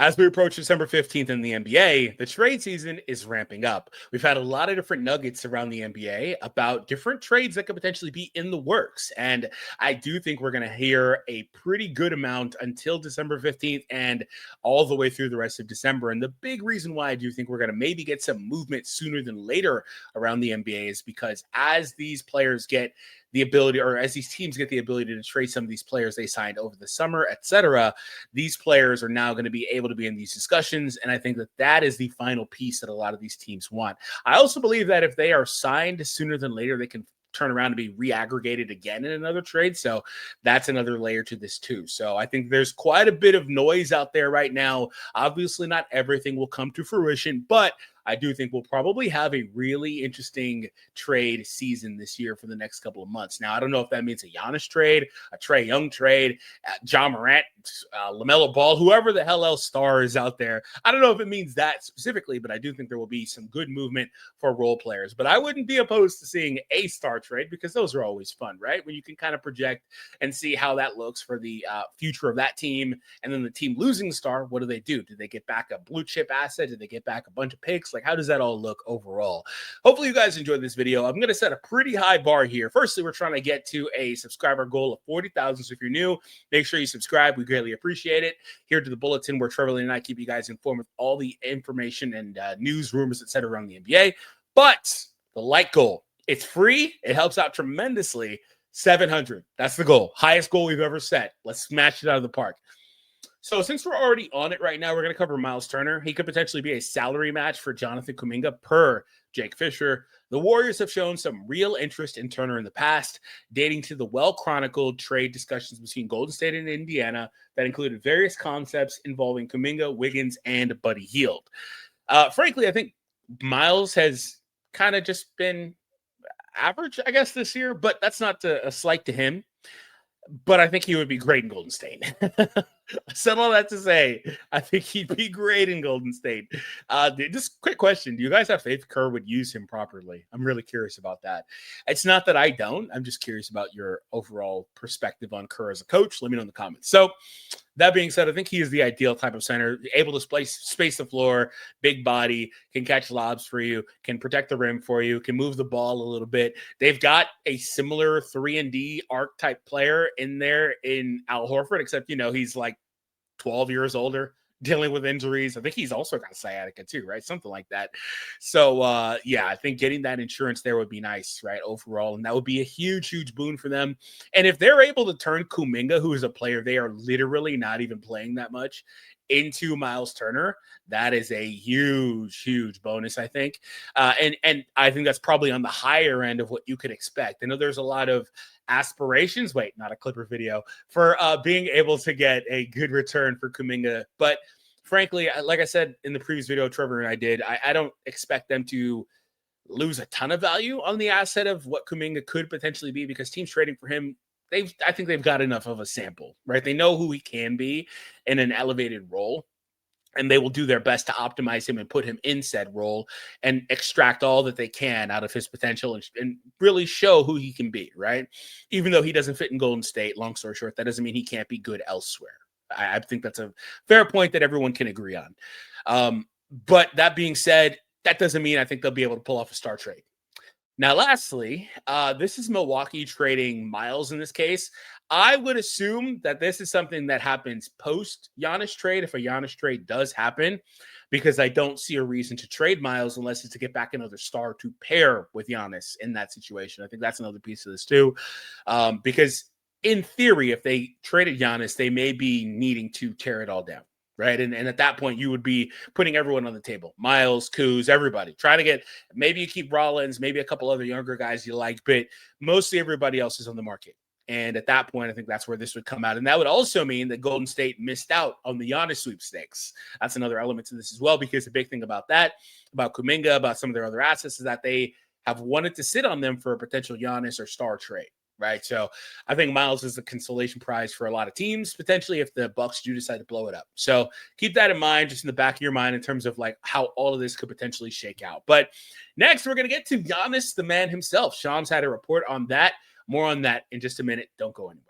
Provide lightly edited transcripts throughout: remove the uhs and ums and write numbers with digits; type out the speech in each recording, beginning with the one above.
As we approach December 15th in the NBA, the trade season is ramping up. We've had a lot of different nuggets around the NBA about different trades that could potentially be in the works. And I do think we're going to hear a pretty good amount until December 15th and all the way through the rest of December. And the big reason why I do think we're going to maybe get some movement sooner than later around the NBA is because as these players get the ability, or as these teams get the ability to trade some of these players they signed over the summer, etc., these players are now going to be able to be in these discussions. And I think that that is the final piece that a lot of these teams want. I also believe that if they are signed sooner than later, they can turn around and be reaggregated again in another trade. So that's another layer to this too. So I think there's quite a bit of noise out there right now. Obviously, not everything will come to fruition, but I do think we'll probably have a really interesting trade season this year for the next couple of months. Now, I don't know if that means a Giannis trade, a Trae Young trade, John Morant, LaMelo Ball, whoever the hell else star is out there. I don't know if it means that specifically, but I do think there will be some good movement for role players. But I wouldn't be opposed to seeing a star trade because those are always fun, right? When you can kind of project and see how that looks for the future of that team. And then the team losing the star, what do? Do they get back a blue chip asset? Do they get back a bunch of picks? Like, how does that all look overall? Hopefully you guys enjoyed this video. I'm going to set a pretty high bar here. Firstly, we're trying to get to a subscriber goal of 40,000. So if you're new, make sure you subscribe. We greatly appreciate it. Here to the Bulletin, where Trevor and I keep you guys informed with all the information and news, rumors, etc. around the NBA. But the like goal, it's free. It helps out tremendously. 700. That's the goal. Highest goal we've ever set. Let's smash it out of the park. So since we're already on it right now, we're going to cover Myles Turner. He could potentially be a salary match for Jonathan Kuminga per Jake Fisher. The Warriors have shown some real interest in Turner in the past, dating to the well-chronicled trade discussions between Golden State and Indiana that included various concepts involving Kuminga, Wiggins, and Buddy Hield. Frankly, I think Myles has kind of just been average, I guess, this year, but that's not a slight to him. But I think he would be great in Golden State. I said all that to say, I think he'd be great in Golden State. Just quick question. Do you guys have faith Kerr would use him properly? I'm really curious about that. It's not that I don't. I'm just curious about your overall perspective on Kerr as a coach. Let me know in the comments. So that being said, I think he is the ideal type of center, able to space the floor, big body, can catch lobs for you, can protect the rim for you, can move the ball a little bit. They've got a similar 3-and-D archetype player in there in Al Horford, except, he's like 12 years older, dealing with injuries. I think he's also got sciatica too, right? Something like that. So, I think getting that insurance there would be nice, right, overall. And that would be a huge, huge boon for them. And if they're able to turn Kuminga, who is a player they are literally not even playing that much, into Myles Turner, that is a huge, huge bonus, I think. And I think that's probably on the higher end of what you could expect. I know there's a lot of aspirations, not a Clipper video, for being able to get a good return for Kuminga. But frankly, like I said in the previous video Trevor and I did, I don't expect them to lose a ton of value on the asset of what Kuminga could potentially be, because teams trading for him, I think they've got enough of a sample, right? They know who he can be in an elevated role, and they will do their best to optimize him and put him in said role and extract all that they can out of his potential and really show who he can be, right? Even though he doesn't fit in Golden State, long story short, that doesn't mean he can't be good elsewhere. I think that's a fair point that everyone can agree on. But that being said, that doesn't mean I think they'll be able to pull off a star trade. Now, lastly, this is Milwaukee trading Myles in this case. I would assume that this is something that happens post-Giannis trade, if a Giannis trade does happen, because I don't see a reason to trade Myles unless it's to get back another star to pair with Giannis in that situation. I think that's another piece of this too, because in theory, if they traded Giannis, they may be needing to tear it all down. Right. And at that point, you would be putting everyone on the table. Myles, Kuz, everybody. Trying to get, maybe you keep Rollins, maybe a couple other younger guys you like, but mostly everybody else is on the market. And at that point, I think that's where this would come out. And that would also mean that Golden State missed out on the Giannis sweepstakes. That's another element to this as well, because the big thing about that, about Kuminga, about some of their other assets, is that they have wanted to sit on them for a potential Giannis or star trade. Right. So I think Myles is a consolation prize for a lot of teams, potentially, if the Bucks do decide to blow it up. So keep that in mind, just in the back of your mind, in terms of like how all of this could potentially shake out. But next, we're going to get to Giannis, the man himself. Shams had a report on that. More on that in just a minute. Don't go anywhere.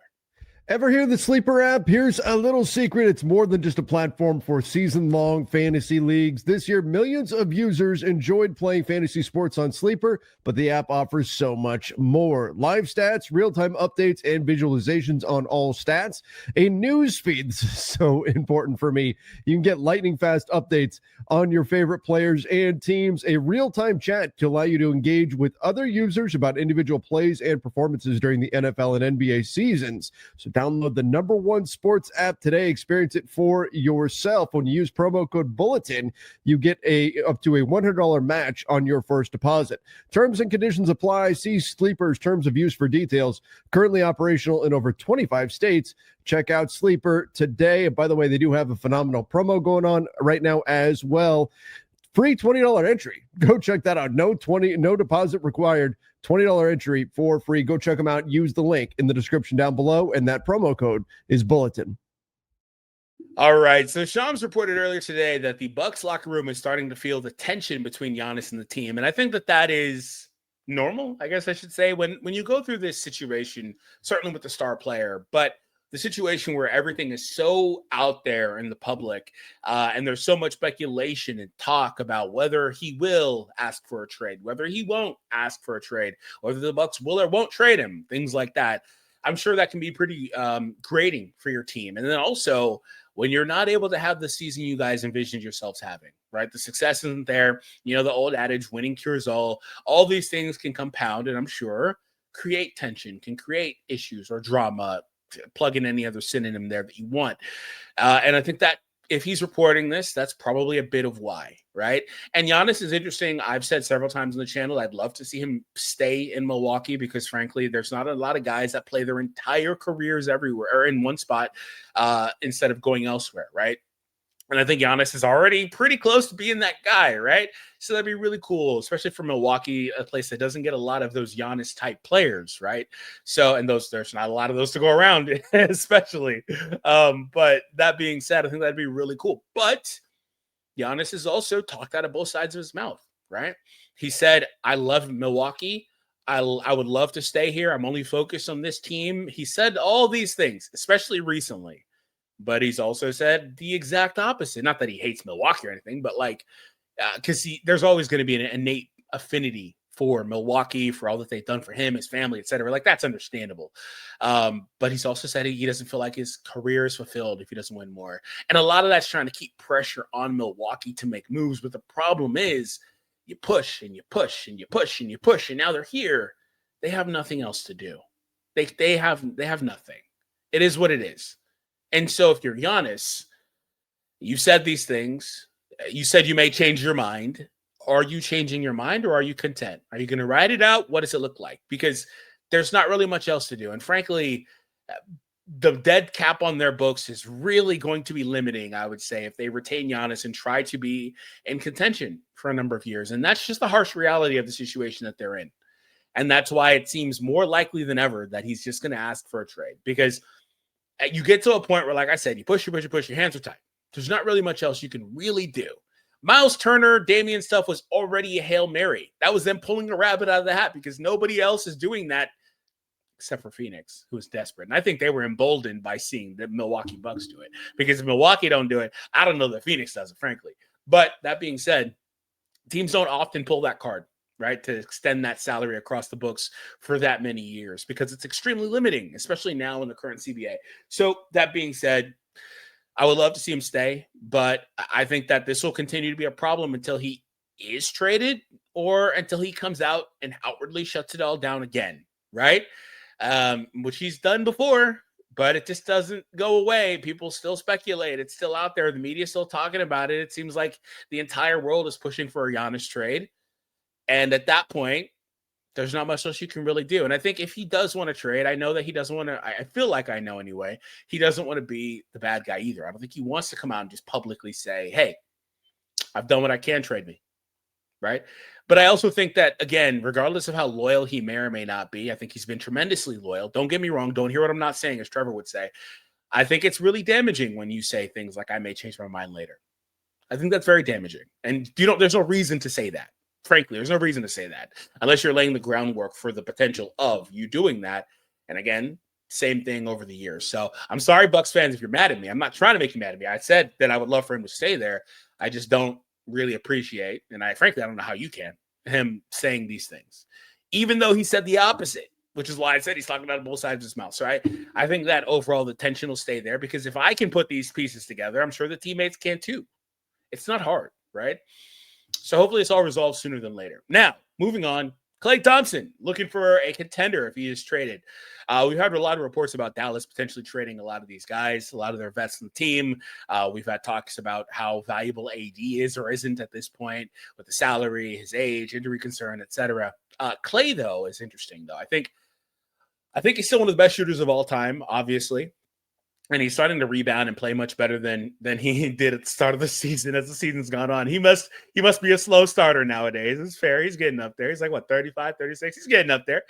Ever hear the Sleeper app? Here's a little secret. It's more than just a platform for season-long fantasy leagues. This year, millions of users enjoyed playing fantasy sports on Sleeper, but the app offers so much more. Live stats, real-time updates, and visualizations on all stats. A news feed, this is so important for me. You can get lightning-fast updates on your favorite players and teams. A real-time chat to allow you to engage with other users about individual plays and performances during the NFL and NBA seasons. So download the #1 sports app today. Experience it for yourself. When you use promo code Bulletin, you get up to a $100 match on your first deposit. Terms and conditions apply. See Sleeper's terms of use for details. Currently operational in over 25 states. Check out Sleeper today. And by the way, they do have a phenomenal promo going on right now as well. Free $20 entry. Go check that out. No deposit required. $20 entry for free. Go check them out. Use the link in the description down below, and that promo code is Bulletin. All right. So Shams reported earlier today that the Bucks locker room is starting to feel the tension between Giannis and the team, and I think that is normal, I guess I should say, when you go through this situation, certainly with the star player, but the situation where everything is so out there in the public, and there's so much speculation and talk about whether he will ask for a trade, whether he won't ask for a trade, whether the Bucks will or won't trade him, things like that. I'm sure that can be pretty grating for your team. And then also, when you're not able to have the season you guys envisioned yourselves having, right? The success isn't there. You know, the old adage, winning cures all. All these things can compound, and I'm sure create tension, can create issues or drama. Plug in any other synonym there that you want. And I think that if he's reporting this, that's probably a bit of why, right? And Giannis is interesting. I've said several times on the channel, I'd love to see him stay in Milwaukee because, frankly, there's not a lot of guys that play their entire careers everywhere or in one spot instead of going elsewhere, right? And I think Giannis is already pretty close to being that guy, right? So that'd be really cool, especially for Milwaukee, a place that doesn't get a lot of those Giannis type players, right? So, and there's not a lot of those to go around, especially. But that being said, I think that'd be really cool. But Giannis has also talked out of both sides of his mouth, right? He said, I love Milwaukee. I would love to stay here. I'm only focused on this team. He said all these things, especially recently. But he's also said the exact opposite. Not that he hates Milwaukee or anything, but because there's always going to be an innate affinity for Milwaukee, for all that they've done for him, his family, etc. Like, that's understandable. But he's also said he doesn't feel like his career is fulfilled if he doesn't win more. And a lot of that's trying to keep pressure on Milwaukee to make moves. But the problem is you push and you push and you push and you push. And now they're here. They have nothing else to do. They have nothing. It is what it is. And so if you're Giannis, you said these things. You said you may change your mind. Are you changing your mind, or are you content? Are you going to ride it out? What does it look like? Because there's not really much else to do. And frankly, the dead cap on their books is really going to be limiting, I would say, if they retain Giannis and try to be in contention for a number of years. And that's just the harsh reality of the situation that they're in. And that's why it seems more likely than ever that he's just going to ask for a trade, because you get to a point where, like I said, you push, your hands are tied. There's not really much else you can really do. Myles Turner, Damian stuff was already a Hail Mary. That was them pulling a rabbit out of the hat because nobody else is doing that except for Phoenix, who is desperate. And I think they were emboldened by seeing the Milwaukee Bucks do it, because if Milwaukee don't do it, I don't know that Phoenix does it, frankly. But that being said, teams don't often pull that card, right, to extend that salary across the books for that many years, because it's extremely limiting, especially now in the current CBA. So that being said, I would love to see him stay, but I think that this will continue to be a problem until he is traded or until he comes out and outwardly shuts it all down again, right? Which he's done before, but it just doesn't go away. People still speculate. It's still out there. The media is still talking about it. It seems like the entire world is pushing for a Giannis trade. And at that point, there's not much else you can really do. And I think if he does want to trade, I know that he doesn't want to, I feel like I know anyway, he doesn't want to be the bad guy either. I don't think he wants to come out and just publicly say, hey, I've done what I can, trade me, right? But I also think that, again, regardless of how loyal he may or may not be, I think he's been tremendously loyal. Don't get me wrong. Don't hear what I'm not saying, as Trevor would say. I think it's really damaging when you say things like, I may change my mind later. I think that's very damaging. And there's no reason to say that. Frankly, there's no reason to say that unless you're laying the groundwork for the potential of you doing that. And again, same thing over the years. So I'm sorry, Bucks fans, if you're mad at me. I'm not trying to make you mad at me. I said that I would love for him to stay there. I just don't really appreciate, and frankly, I don't know how you can, him saying these things, even though he said the opposite, which is why I said he's talking about both sides of his mouth. So I think that overall the tension will stay there, because if I can put these pieces together, I'm sure the teammates can too. It's not hard, right? So hopefully it's all resolved sooner than later. Now, moving on, Klay Thompson looking for a contender if he is traded. We've had a lot of reports about Dallas potentially trading a lot of these guys, a lot of their vets on the team. We've had talks about how valuable AD is or isn't at this point with the salary, his age, injury concern, etc. Klay, though, is interesting, though. I think he's still one of the best shooters of all time, obviously. And he's starting to rebound and play much better than he did at the start of the season as the season's gone on. He must be a slow starter nowadays. It's fair. He's getting up there. He's like, 35, 36? He's getting up there.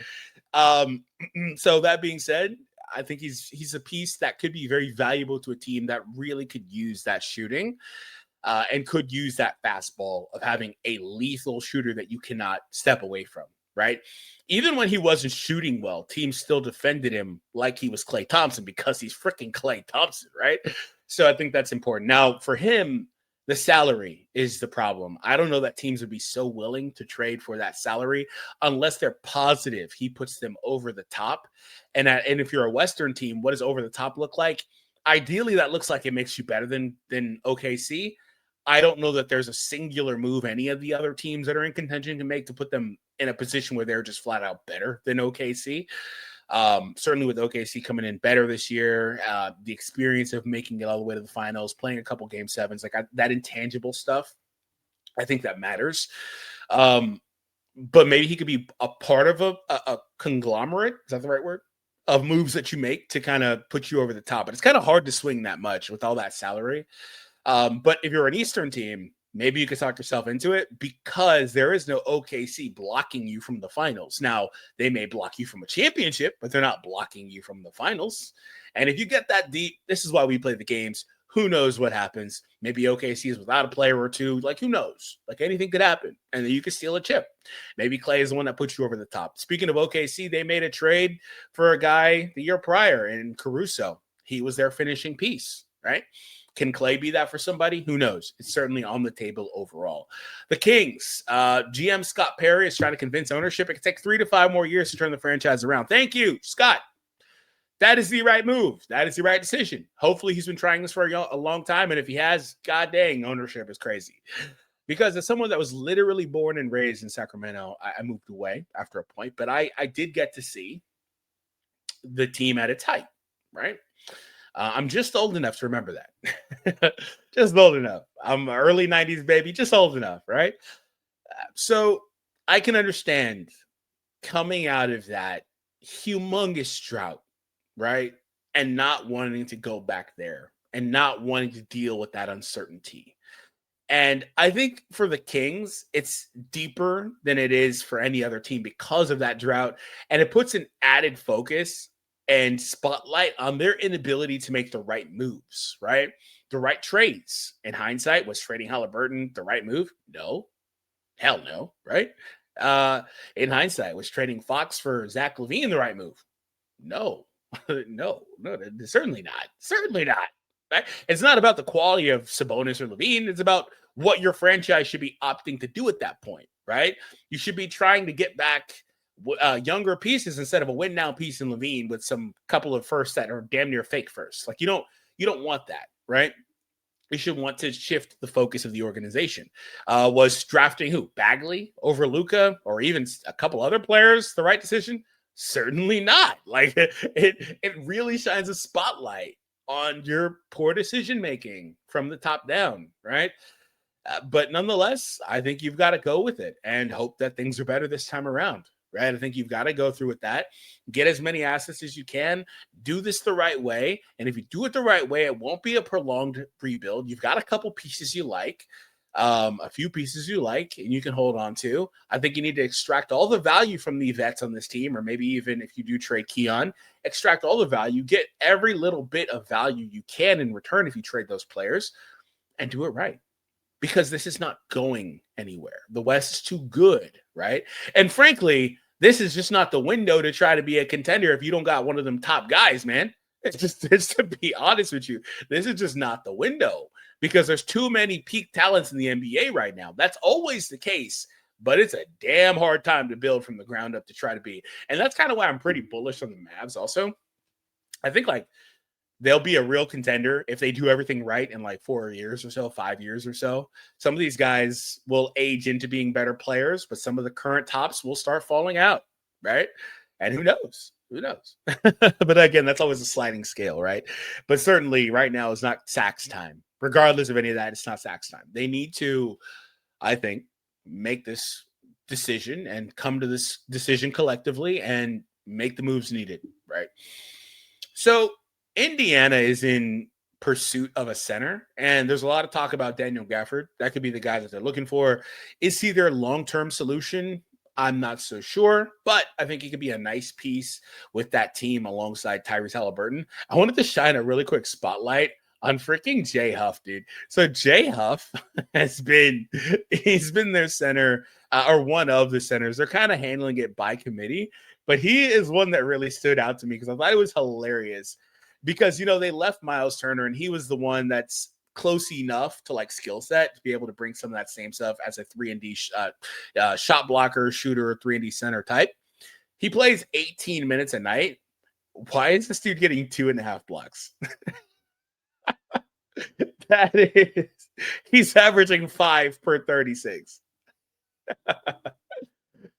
So that being said, I think he's a piece that could be very valuable to a team that really could use that shooting and could use that fastball of having a lethal shooter that you cannot step away from, right? Even when he wasn't shooting well, teams still defended him like he was Klay Thompson because he's freaking Klay Thompson, right? So I think that's important. Now, for him, the salary is the problem. I don't know that teams would be so willing to trade for that salary unless they're positive he puts them over the top. And if you're a Western team, what does over the top look like? Ideally, that looks like it makes you better than OKC. I don't know that there's a singular move any of the other teams that are in contention can make to put them in a position where they're just flat out better than OKC. Certainly with OKC coming in better this year, the experience of making it all the way to the finals, playing a couple game sevens, that intangible stuff, I think that matters. But maybe he could be a part of a conglomerate. Is that the right word? Of moves that you make to kind of put you over the top. But it's kind of hard to swing that much with all that salary. But if you're an Eastern team, maybe you could talk yourself into it because there is no OKC blocking you from the finals. Now, they may block you from a championship, but they're not blocking you from the finals. And if you get that deep, this is why we play the games. Who knows what happens? Maybe OKC is without a player or two. Who knows? Anything could happen. And then you could steal a chip. Maybe Klay is the one that puts you over the top. Speaking of OKC, they made a trade for a guy the year prior in Caruso. He was their finishing piece, right? Can Klay be that for somebody? Who knows? It's certainly on the table overall. The Kings, GM Scott Perry is trying to convince ownership it could take 3 to 5 more years to turn the franchise around. Thank you, Scott. That is the right move. That is the right decision. Hopefully he's been trying this for a long time, and if he has, god dang, ownership is crazy. Because as someone that was literally born and raised in Sacramento, I moved away after a point, but I did get to see the team at its height, right? I'm just old enough to remember that. Just old enough. I'm early 90s baby, just old enough, right? So I can understand coming out of that humongous drought, right? And not wanting to go back there and not wanting to deal with that uncertainty. And I think for the Kings, it's deeper than it is for any other team because of that drought. And it puts an added focus and spotlight on their inability to make the right moves, right? The right trades. In hindsight, was trading Halliburton the right move? No. Hell no, right? In hindsight, was trading Fox for Zach LaVine the right move? No. No, certainly not. Certainly not. Right? It's not about the quality of Sabonis or LaVine. It's about what your franchise should be opting to do at that point, right? You should be trying to get back younger pieces instead of a win now piece in LaVine with some couple of firsts that are damn near fake firsts. You don't want that, right? You should want to shift the focus of the organization. Was drafting who? Bagley over Luka or even a couple other players the right decision? Certainly not. It really shines a spotlight on your poor decision making from the top down, right? But nonetheless, I think you've got to go with it and hope that things are better this time around, right? I think you've got to go through with that. Get as many assets as you can. Do this the right way. And if you do it the right way, it won't be a prolonged rebuild. You've got a couple pieces you like, a few pieces you like, and you can hold on to. I think you need to extract all the value from the vets on this team, or maybe even if you do trade Keon, extract all the value, get every little bit of value you can in return if you trade those players, and do it right. Because this is not going anywhere. The West is too good, right? And frankly, This is just not the window to try to be a contender if you don't got one of them top guys, man. It's to be honest with you, this is just not the window because there's too many peak talents in the NBA right now. That's always the case, but it's a damn hard time to build from the ground up to try to be. And that's kind of why I'm pretty bullish on the Mavs also. I think like they'll be a real contender if they do everything right in like 4 years or so, 5 years or so. Some of these guys will age into being better players, but some of the current tops will start falling out, right? And who knows? Who knows? But again, that's always a sliding scale, right? But certainly right now is not Sacks time. Regardless of any of that, it's not Sacks time. They need to, I think, make this decision and come to this decision collectively and make the moves needed, right? So Indiana is in pursuit of a center, and there's a lot of talk about Daniel Gafford. That could be the guy that they're looking for. Is he their long-term solution? I'm not so sure, but I think he could be a nice piece with that team alongside Tyrese Halliburton. I wanted to shine a really quick spotlight on freaking Jay Huff, dude. So Jay Huff he's been their center or one of the centers. They're kind of handling it by committee, but he is one that really stood out to me because I thought it was hilarious because, they left Myles Turner and he was the one that's close enough to like skill set to be able to bring some of that same stuff as a 3-and-D shot blocker, shooter, 3-and-D center type. He plays 18 minutes a night. Why is this dude getting 2.5 blocks? That is, he's averaging 5 per 36.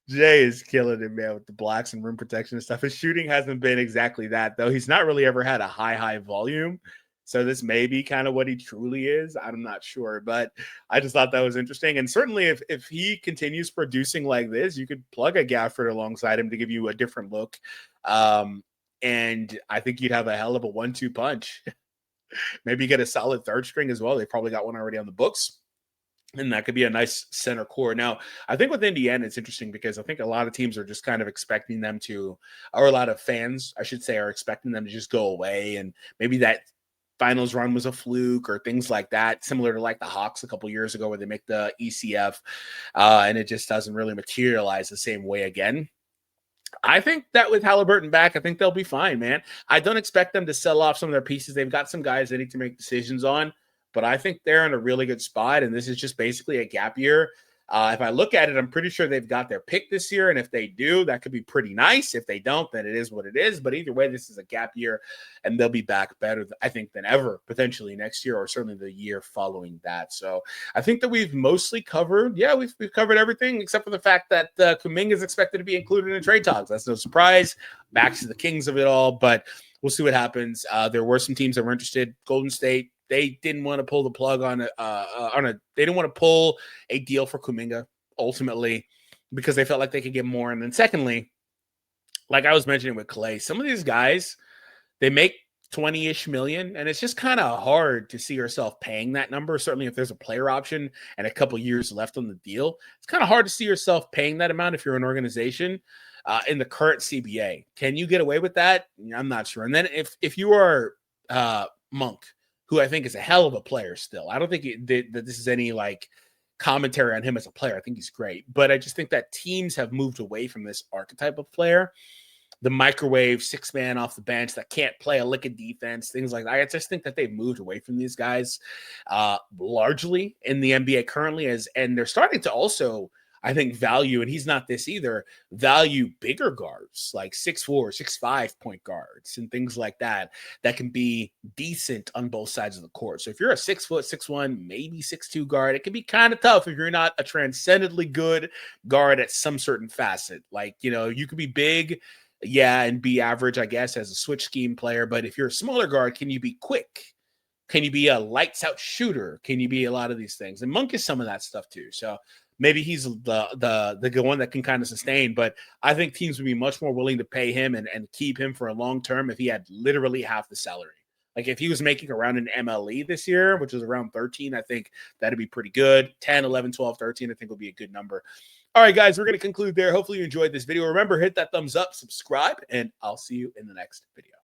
Jay is killing it, man, with the blocks and rim protection and stuff. His shooting hasn't been exactly that, though. He's not really ever had a high volume. So this may be kind of what he truly is. I'm not sure, but I just thought that was interesting. And certainly if he continues producing like this, you could plug a Gafford alongside him to give you a different look. And I think you'd have a hell of a 1-2 punch. Maybe get a solid third string as well. They probably got one already on the books. And that could be a nice center core. Now, I think with Indiana, it's interesting because I think a lot of teams are just kind of expecting them to, or a lot of fans, I should say, are expecting them to just go away. And maybe that finals run was a fluke or things like that, similar to like the Hawks a couple years ago where they make the ECF and it just doesn't really materialize the same way again. I think that with Halliburton back, I think they'll be fine, man. I don't expect them to sell off some of their pieces. They've got some guys they need to make decisions on, but I think they're in a really good spot, and this is just basically a gap year. If I look at it, I'm pretty sure they've got their pick this year, and if they do, that could be pretty nice. If they don't, then it is what it is. But either way, this is a gap year, and they'll be back better, I think, than ever, potentially next year or certainly the year following that. So I think that we've mostly covered, we've covered everything except for the fact that Kuminga is expected to be included in trade talks. That's no surprise. Back to the Kings of it all, but we'll see what happens. There were some teams that were interested. Golden State, they didn't want to pull the plug on they didn't want to pull a deal for Kuminga ultimately because they felt like they could get more. And then secondly, like I was mentioning with Klay, some of these guys, they make 20-ish million, and it's just kind of hard to see yourself paying that number. Certainly if there's a player option and a couple years left on the deal, it's kind of hard to see yourself paying that amount if you're an organization in the current CBA. Can you get away with that? I'm not sure. And then if you are Monk, who I think is a hell of a player still. I don't think that this is any like commentary on him as a player. I think he's great. But I just think that teams have moved away from this archetype of player. The microwave 6-man off the bench that can't play a lick of defense, things like that. I just think that they've moved away from these guys largely in the NBA currently and they're starting to also, I think, value, and he's not this either, value bigger guards like 6'4", 6'5" point guards and things like that can be decent on both sides of the court. So if you're a 6 foot, 6'1", maybe 6'2" guard, it can be kind of tough if you're not a transcendently good guard at some certain facet. Like, you could be big, and be average, I guess, as a switch scheme player. But if you're a smaller guard, can you be quick? Can you be a lights out shooter? Can you be a lot of these things? And Monk is some of that stuff too. So maybe he's the one that can kind of sustain, but I think teams would be much more willing to pay him and keep him for a long term if he had literally half the salary. Like if he was making around an MLE this year, which is around 13, I think that'd be pretty good. 10, 11, 12, 13, I think would be a good number. All right, guys, we're going to conclude there. Hopefully you enjoyed this video. Remember, hit that thumbs up, subscribe, and I'll see you in the next video.